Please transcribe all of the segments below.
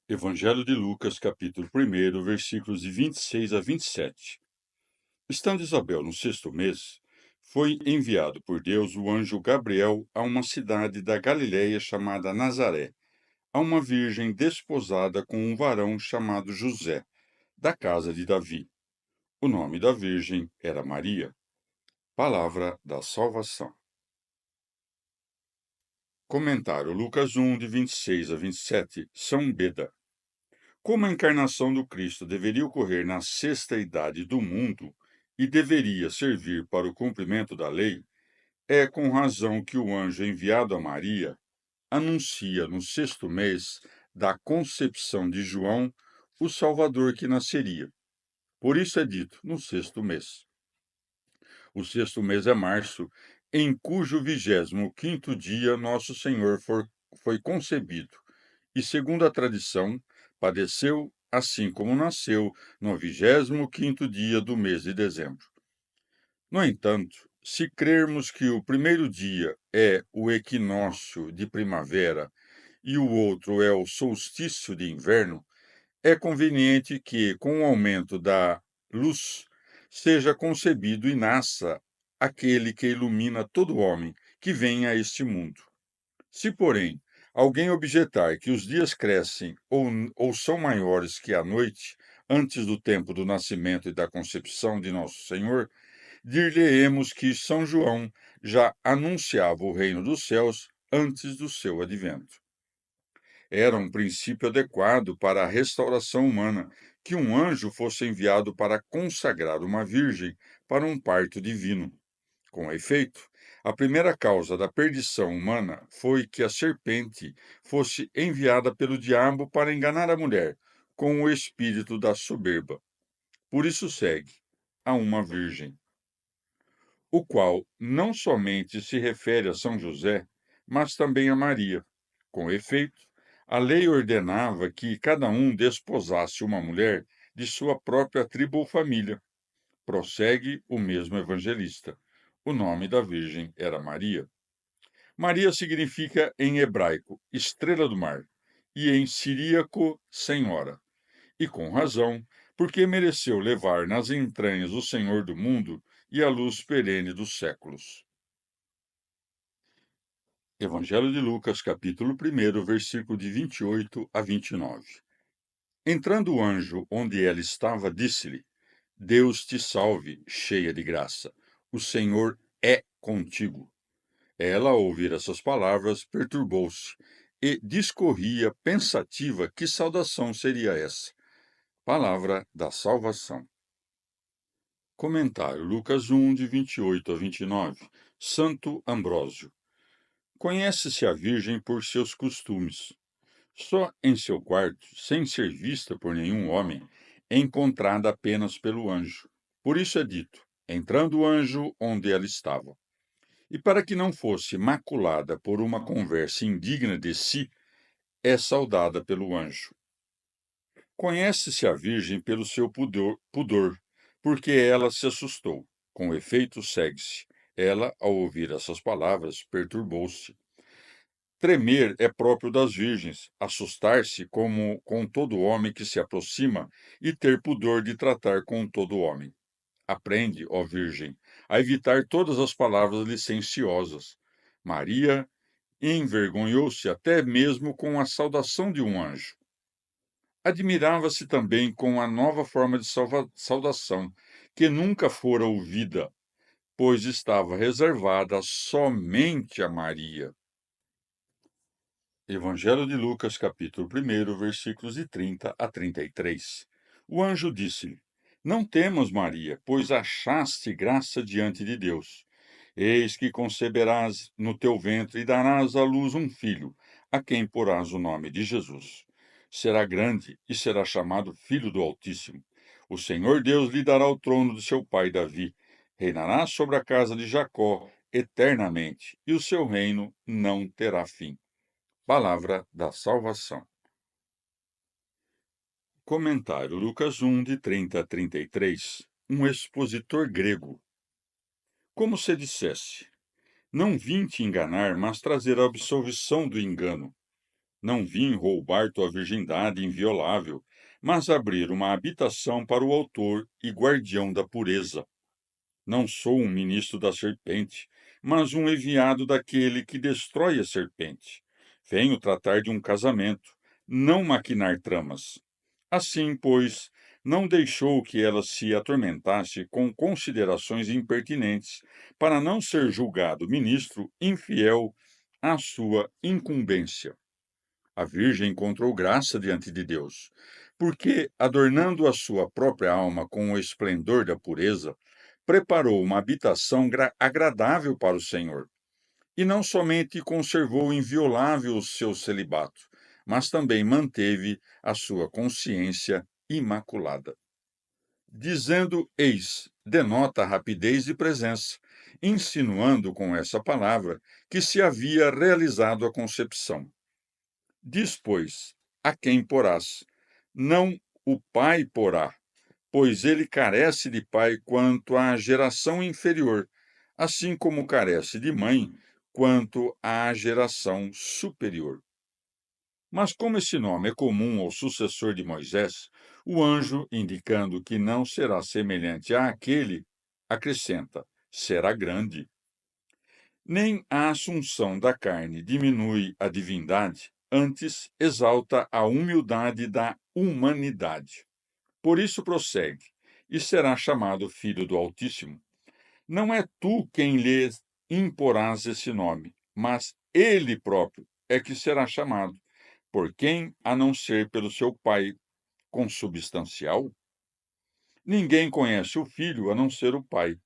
Evangelho de Lucas, capítulo 1, versículos de 26 a 27. Estando Isabel no sexto mês, foi enviado por Deus o anjo Gabriel a uma cidade da Galiléia chamada Nazaré, a uma virgem desposada com um varão chamado José, da casa de Davi. O nome da virgem era Maria. Palavra da salvação. Comentário Lucas 1, de 26 a 27, São Beda. Como a encarnação do Cristo deveria ocorrer na sexta idade do mundo e deveria servir para o cumprimento da lei, é com razão que o anjo enviado a Maria anuncia no sexto mês da concepção de João o Salvador que nasceria. Por isso é dito no sexto mês. O sexto mês é março, em cujo 25º dia Nosso Senhor foi concebido e, segundo a tradição, padeceu, assim como nasceu, no 25º dia do mês de dezembro. No entanto, se crermos que o primeiro dia é o equinócio de primavera e o outro é o solstício de inverno, é conveniente que, com o aumento da luz, seja concebido e nasça aquele que ilumina todo homem que vem a este mundo. Se, porém, alguém objetar que os dias crescem ou são maiores que a noite, antes do tempo do nascimento e da concepção de Nosso Senhor, dir-lhe-emos que São João já anunciava o reino dos céus antes do seu advento. Era um princípio adequado para a restauração humana que um anjo fosse enviado para consagrar uma virgem para um parto divino. Com efeito, a primeira causa da perdição humana foi que a serpente fosse enviada pelo diabo para enganar a mulher com o espírito da soberba. Por isso segue a uma virgem, o qual não somente se refere a São José, mas também a Maria. Com efeito, a lei ordenava que cada um desposasse uma mulher de sua própria tribo ou família. Prossegue o mesmo evangelista. O nome da virgem era Maria. Maria significa em hebraico estrela do mar e em siríaco senhora. E com razão, porque mereceu levar nas entranhas o Senhor do mundo e a luz perene dos séculos. Evangelho de Lucas, capítulo 1, versículo de 28 a 29. Entrando o anjo onde ela estava, disse-lhe: Deus te salve, cheia de graça. O Senhor é contigo. Ela, ao ouvir essas palavras, perturbou-se e discorria pensativa que saudação seria essa. Palavra da salvação. Comentário Lucas 1, de 28 a 29. Santo Ambrósio. Conhece-se a Virgem por seus costumes. Só em seu quarto, sem ser vista por nenhum homem, é encontrada apenas pelo anjo. Por isso é dito, entrando o anjo onde ela estava. E para que não fosse maculada por uma conversa indigna de si, é saudada pelo anjo. Conhece-se a Virgem pelo seu pudor, porque ela se assustou. Com efeito, segue-se. Ela, ao ouvir essas palavras, perturbou-se. Tremer é próprio das virgens, assustar-se como com todo homem que se aproxima e ter pudor de tratar com todo homem. Aprende, ó Virgem, a evitar todas as palavras licenciosas. Maria envergonhou-se até mesmo com a saudação de um anjo. Admirava-se também com a nova forma de saudação, que nunca fora ouvida, pois estava reservada somente a Maria. Evangelho de Lucas, capítulo 1, versículos de 30 a 33. O anjo disse-lhe: Não temas, Maria, pois achaste graça diante de Deus. Eis que conceberás no teu ventre e darás à luz um filho, a quem porás o nome de Jesus. Será grande e será chamado Filho do Altíssimo. O Senhor Deus lhe dará o trono de seu pai Davi. Reinará sobre a casa de Jacó eternamente, e o seu reino não terá fim. Palavra da salvação. Comentário Lucas 1, de 30 a 33. Um expositor grego. Como se dissesse: Não vim te enganar, mas trazer a absolvição do engano. Não vim roubar tua virgindade inviolável, mas abrir uma habitação para o autor e guardião da pureza. Não sou um ministro da serpente, mas um enviado daquele que destrói a serpente. Venho tratar de um casamento, não maquinar tramas. Assim, pois, não deixou que ela se atormentasse com considerações impertinentes, para não ser julgado ministro infiel à sua incumbência. A Virgem encontrou graça diante de Deus, porque, adornando a sua própria alma com o esplendor da pureza, preparou uma habitação agradável para o Senhor. E não somente conservou inviolável o seu celibato, mas também manteve a sua consciência imaculada. Dizendo eis, denota rapidez de presença, insinuando com essa palavra que se havia realizado a concepção. Diz, pois, a quem porás? Não o pai porá, pois ele carece de pai quanto à geração inferior, assim como carece de mãe quanto à geração superior. Mas como esse nome é comum ao sucessor de Moisés, o anjo, indicando que não será semelhante àquele, acrescenta: será grande. Nem a assunção da carne diminui a divindade, antes exalta a humildade da humanidade. Por isso prossegue, e será chamado Filho do Altíssimo. Não é tu quem lhe imporás esse nome, mas ele próprio é que será chamado. Por quem, a não ser pelo seu Pai consubstancial? Ninguém conhece o Filho a não ser o Pai.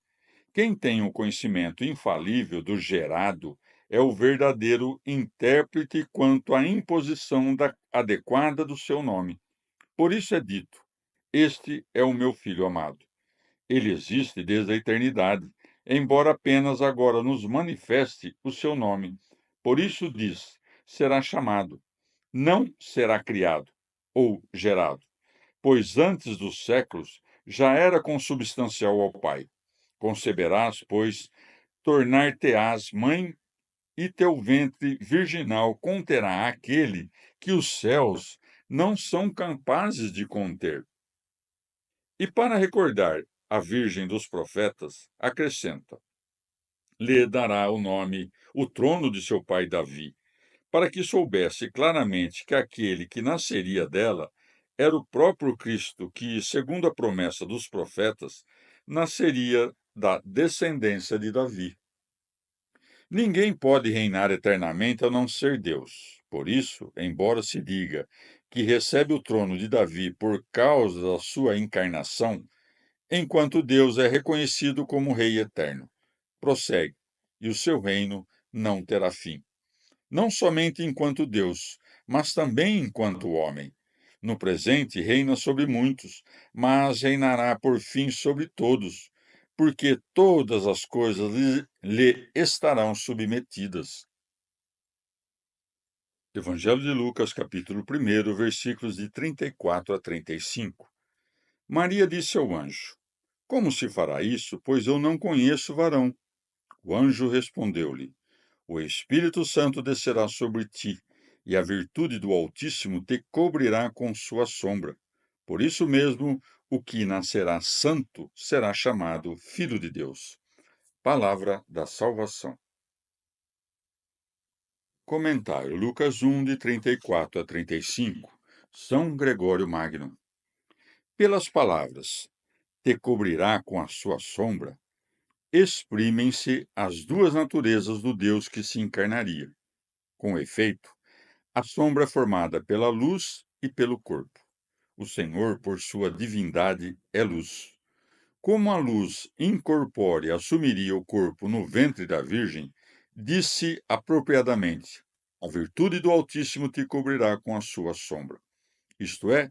Quem tem o conhecimento infalível do gerado é o verdadeiro intérprete quanto à imposição adequada do seu nome. Por isso é dito: Este é o meu filho amado. Ele existe desde a eternidade, embora apenas agora nos manifeste o seu nome. Por isso diz: será chamado, não será criado ou gerado, pois antes dos séculos já era consubstancial ao Pai. Conceberás, pois, tornar-te-ás mãe, e teu ventre virginal conterá aquele que os céus não são capazes de conter. E para recordar a Virgem dos profetas, acrescenta: lhe dará o nome, o trono de seu pai Davi, para que soubesse claramente que aquele que nasceria dela era o próprio Cristo que, segundo a promessa dos profetas, nasceria da descendência de Davi. Ninguém pode reinar eternamente a não ser Deus. Por isso, embora se diga que recebe o trono de Davi por causa da sua encarnação, enquanto Deus é reconhecido como Rei eterno. Prossegue, e o seu reino não terá fim. Não somente enquanto Deus, mas também enquanto homem. No presente reina sobre muitos, mas reinará por fim sobre todos, porque todas as coisas lhe estarão submetidas. Evangelho de Lucas, capítulo 1, versículos de 34 a 35. Maria disse ao anjo: Como se fará isso, pois eu não conheço varão? O anjo respondeu-lhe: O Espírito Santo descerá sobre ti, e a virtude do Altíssimo te cobrirá com sua sombra. Por isso mesmo, o que nascerá santo será chamado Filho de Deus. Palavra da salvação. Comentário Lucas 1, de 34 a 35. São Gregório Magno. Pelas palavras, te cobrirá com a sua sombra, exprimem-se as duas naturezas do Deus que se encarnaria. Com efeito, a sombra é formada pela luz e pelo corpo. O Senhor, por sua divindade, é luz. Como a luz incorpórea assumiria o corpo no ventre da Virgem, disse apropriadamente: A virtude do Altíssimo te cobrirá com a sua sombra. Isto é,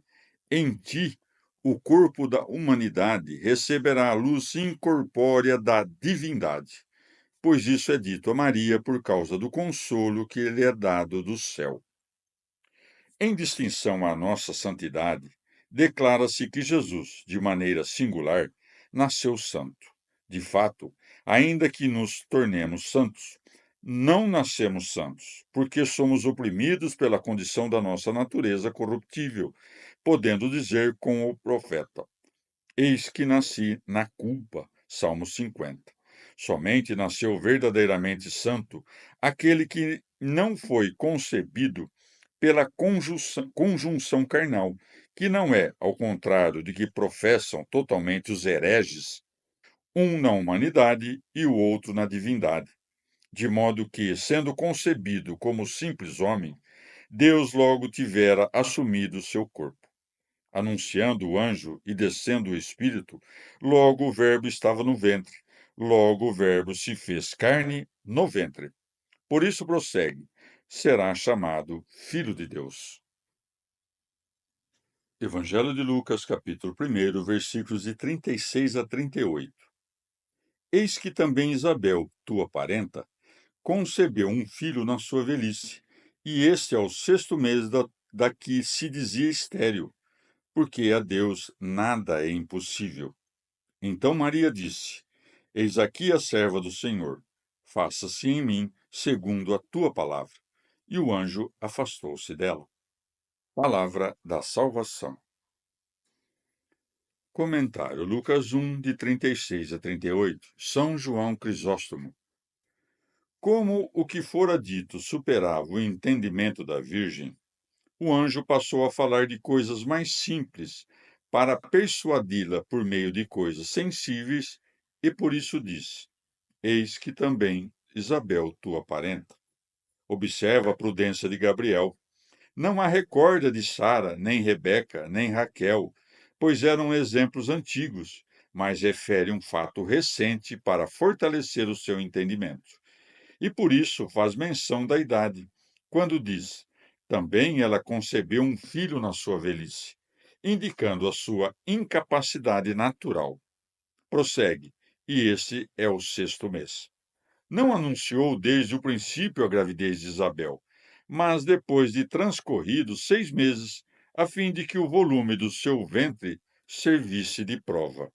em ti, o corpo da humanidade receberá a luz incorpórea da divindade, pois isso é dito a Maria por causa do consolo que lhe é dado do céu. Em distinção à nossa santidade, declara-se que Jesus, de maneira singular, nasceu santo. De fato, ainda que nos tornemos santos, não nascemos santos, porque somos oprimidos pela condição da nossa natureza corruptível, podendo dizer com o profeta: Eis que nasci na culpa. Salmo 50. Somente nasceu verdadeiramente santo aquele que não foi concebido pela conjunção carnal, que não é, ao contrário de que professam totalmente os hereges, um na humanidade e o outro na divindade. De modo que, sendo concebido como simples homem, Deus logo tivera assumido seu corpo. Anunciando o anjo e descendo o Espírito, logo o Verbo estava no ventre, logo o Verbo se fez carne no ventre. Por isso prossegue: será chamado Filho de Deus. Evangelho de Lucas, capítulo 1, versículos de 36 a 38. Eis que também Isabel, tua parenta, concebeu um filho na sua velhice, e este é o sexto mês da que se dizia estéril, porque a Deus nada é impossível. Então Maria disse: Eis aqui a serva do Senhor, faça-se em mim segundo a tua palavra. E o anjo afastou-se dela. Palavra da salvação. Comentário Lucas 1, de 36 a 38. São João Crisóstomo. Como o que fora dito superava o entendimento da Virgem, o anjo passou a falar de coisas mais simples para persuadi-la por meio de coisas sensíveis, e por isso disse: Eis que também Isabel, tua parenta. Observa a prudência de Gabriel. Não a recorda de Sara, nem Rebeca, nem Raquel, pois eram exemplos antigos, mas refere um fato recente para fortalecer o seu entendimento. E por isso faz menção da idade, quando diz: também ela concebeu um filho na sua velhice, indicando a sua incapacidade natural. Prossegue, e esse é o sexto mês. Não anunciou desde o princípio a gravidez de Isabel, mas depois de transcorridos 6 meses, a fim de que o volume do seu ventre servisse de prova.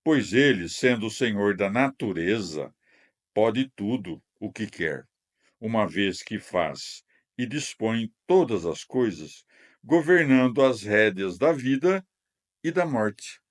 Pois ele, sendo o Senhor da natureza, pode tudo o que quer, uma vez que faz e dispõe todas as coisas, governando as rédeas da vida e da morte.